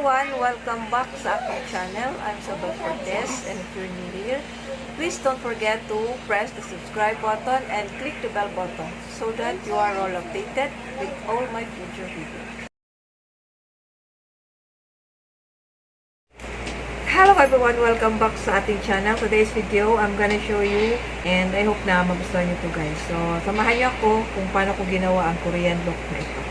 everyone! Welcome back sa aking channel. I'm zabellefortes, and if you're new here, please don't forget to press the subscribe button and click the bell button so that you are all updated with all my future videos. Hello everyone! Welcome back sa ating channel. Today's video, I'm gonna show you and I hope na magustuhan nyo to guys. So, samahan nyo ako kung paano ko ginawa ang Korean look na ito.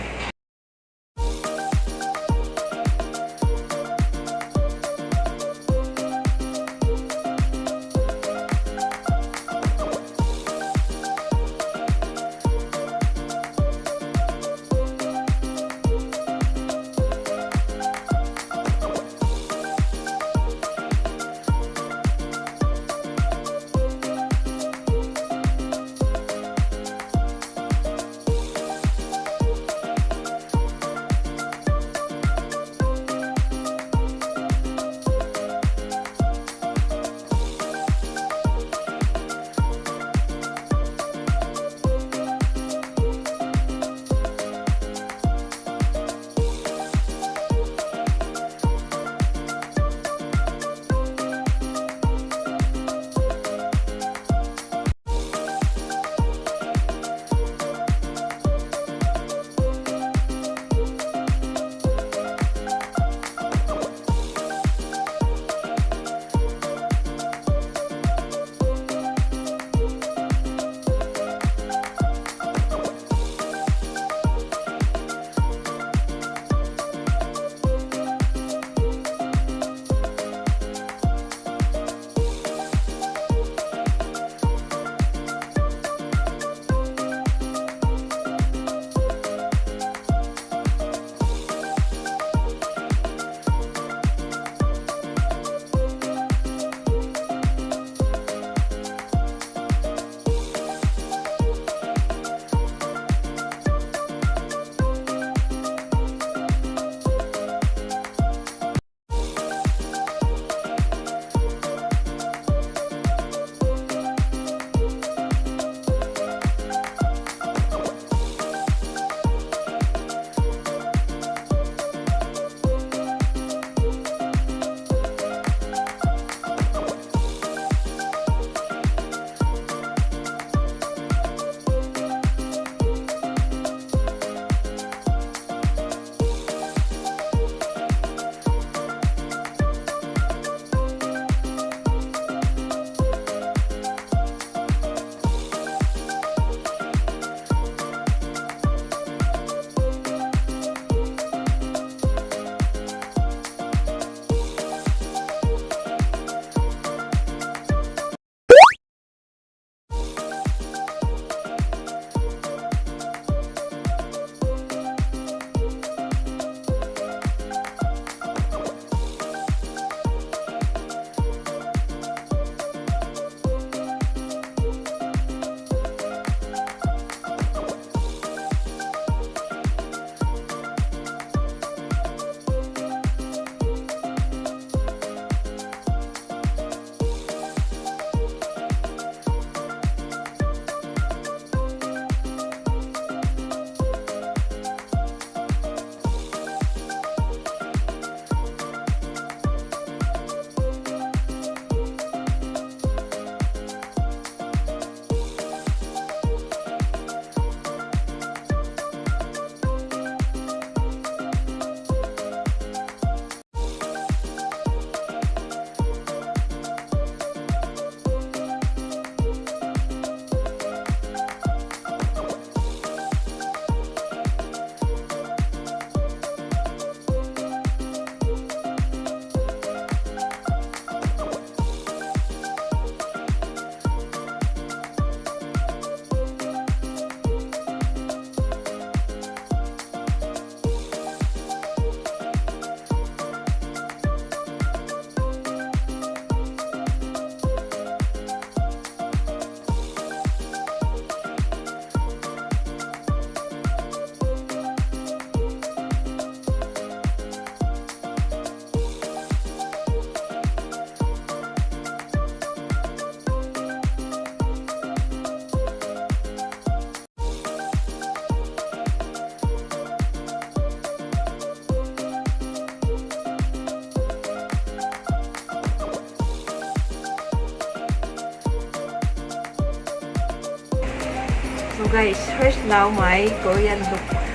So guys, here's now my Korean look.